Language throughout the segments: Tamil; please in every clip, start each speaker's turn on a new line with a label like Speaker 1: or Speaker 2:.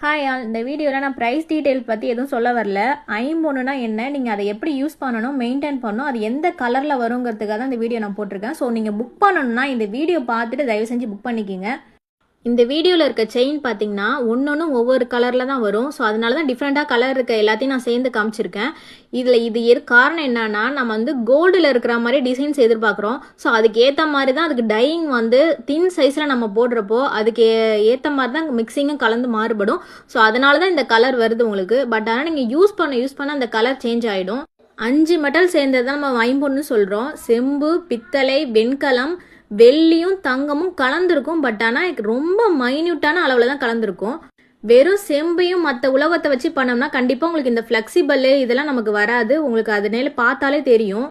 Speaker 1: ஹாய் ஆல், இந்த வீடியோவில் நான் ப்ரைஸ் டீட்டெயில்ஸ் பற்றி எதுவும் சொல்ல வரல. ஐம்பொன்னுனா என்ன, நீங்கள் அதை எப்படி யூஸ் பண்ணணும், மெயின்டைன் பண்ணணும், அது எந்த கலரில் வருங்கிறதுக்காக தான் இந்த வீடியோ நான் போட்டிருக்கேன். ஸோ நீங்கள் புக் பண்ணணும்னா இந்த வீடியோ பார்த்துட்டு தயவு செஞ்சு புக் பண்ணிக்கிங்க. இந்த வீடியோவில் இருக்க செயின் பார்த்தீங்கன்னா ஒன்று ஒவ்வொரு கலரில் தான் வரும். ஸோ அதனால தான் டிஃப்ரெண்ட்டாக கலர் இருக்க எல்லாத்தையும் நான் சேர்ந்து காமிச்சிருக்கேன். இது காரணம் என்னன்னா, நம்ம வந்து கோல்டில் இருக்கிற மாதிரி டிசைன்ஸ் எதிர்பார்க்குறோம். ஸோ அதுக்கு ஏற்ற மாதிரி தான் அதுக்கு டையிங் வந்து தின் சைஸில் நம்ம போடுறப்போ அதுக்கு ஏற்ற மாதிரி தான் மிக்சிங்கும் கலந்து மாறுபடும். ஸோ அதனால தான் இந்த கலர் வருது உங்களுக்கு. பட் ஆனால் நீங்கள் யூஸ் பண்ண அந்த கலர் சேஞ்ச் ஆகிடும். 5 மெட்டல் சேர்ந்தது தான் நம்ம ஐம்பொன்னு சொல்கிறோம். செம்பு, பித்தளை, வெண்கலம், வெள்ளியும் தங்கமும் கலந்துருக்கும். பட் ஆனால் ரொம்ப மைன்யூட்டான அளவில் தான் கலந்துருக்கும். வெறும் செம்பையும் மற்ற உலகத்தை வச்சு பண்ணோம்னா கண்டிப்பாக உங்களுக்கு இந்த ஃப்ளெக்சிபிள் இதெல்லாம் நமக்கு வராது. உங்களுக்கு அதனால பார்த்தாலே தெரியும்.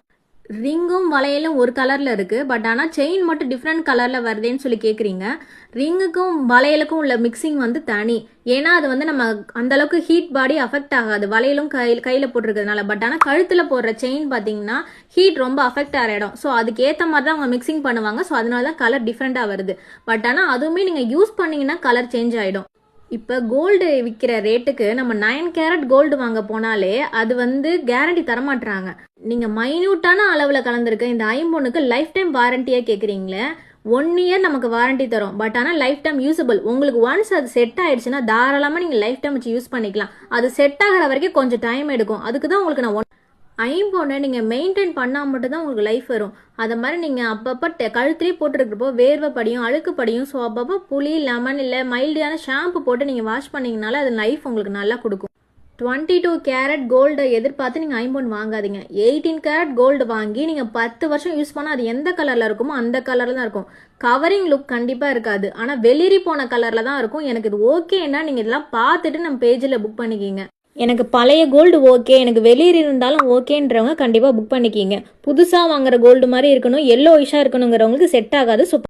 Speaker 1: ரிங்கும் வளையலும் ஒரு கலரில் இருக்குது. பட் ஆனால் செயின் மட்டும் டிஃப்ரெண்ட் கலரில் வருதேன்னு சொல்லி கேட்குறீங்க. ரிங்குக்கும் வளையலுக்கும் உள்ள மிக்சிங் வந்து தனி. ஏன்னா அது வந்து நம்ம அந்தளவுக்கு ஹீட் பாடி அஃபெக்ட் ஆகாது வளையலும் கையில் போட்டிருக்கிறதுனால. பட் ஆனால் கழுத்தில் போடுற செயின் பார்த்தீங்கன்னா ஹீட் ரொம்ப அஃபெக்ட் ஆகிற இடம். ஸோ அதுக்கு ஏற்ற மாதிரி தான் அவங்க மிக்சிங் பண்ணுவாங்க. ஸோ அதனால தான் கலர் டிஃப்ரெண்ட்டாக வருது. பட் ஆனால் அதுவுமே நீங்கள் யூஸ் பண்ணிங்கன்னா கலர் சேஞ்ச் ஆகிடும். இப்போ கோல்டு விற்கிற ரேட்டுக்கு நம்ம 9 கேரட் கோல்டு வாங்க போனாலே அது வந்து கேரண்டி தரமாட்டுறாங்க. நீங்கள் மைன்யூட்டான அளவில் கலந்துருக்க இந்த ஐம்பொன்னுக்கு லைஃப் டைம் வாரண்டியாக கேட்குறீங்களே. 1 இயர் நமக்கு வாரண்டி தரும். பட் ஆனால் லைஃப் டைம் யூஸபிள். உங்களுக்கு ஒன்ஸ் அது செட் ஆயிடுச்சுன்னா தாராளமாக நீங்கள் லைஃப் டைம் வச்சு யூஸ் பண்ணிக்கலாம். அது செட் ஆகிற வரைக்கும் கொஞ்சம் டைம் எடுக்கும். அதுக்கு தான் உங்களுக்கு நான் ஐம்பொன்னை நீங்கள் மெயின்டைன் பண்ணால் மட்டும்தான் உங்களுக்கு லைஃப் வரும். அதை மாதிரி நீங்கள் அப்பப்போ கழுத்துலேயே போட்டுருக்கிறப்போ வேர்வை படியும், அழுக்கு படியும். ஸோ அப்பப்போ புளி, லெமன் இல்லை மைல்டான ஷாம்பு போட்டு நீங்கள் வாஷ் பண்ணிங்கனால அது லைஃப் உங்களுக்கு நல்லா கொடுக்கும். 22 கேரட் கோல்டை எதிர்பார்த்து நீங்கள் ஐம்பொன் வாங்காதீங்க. 18 கேரட் கோல்டு வாங்கி நீங்கள் 10 வருஷம் யூஸ் பண்ணால் அது எந்த கலரில் இருக்குமோ அந்த கலரில் தான் இருக்கும். கவரிங் லுக் கண்டிப்பாக இருக்காது. ஆனால் வெளிரி போன கலரில் தான் இருக்கும். எனக்கு இது ஓகேன்னா நீங்கள் இதெல்லாம் பார்த்துட்டு நம்ம பேஜில் புக் பண்ணிக்கிங்க. எனக்கு பழைய கோல்டு ஓகே, எனக்கு வெளியே இருந்தாலும் ஓகேன்றவங்க கண்டிப்பாக புக் பண்ணிக்கிங்க. புதுசாக வாங்குற கோல்டு மாதிரி இருக்கணும், எல்லோயிஷாக இருக்கணுங்கிறவங்களுக்கு செட் ஆகாது. ஸோ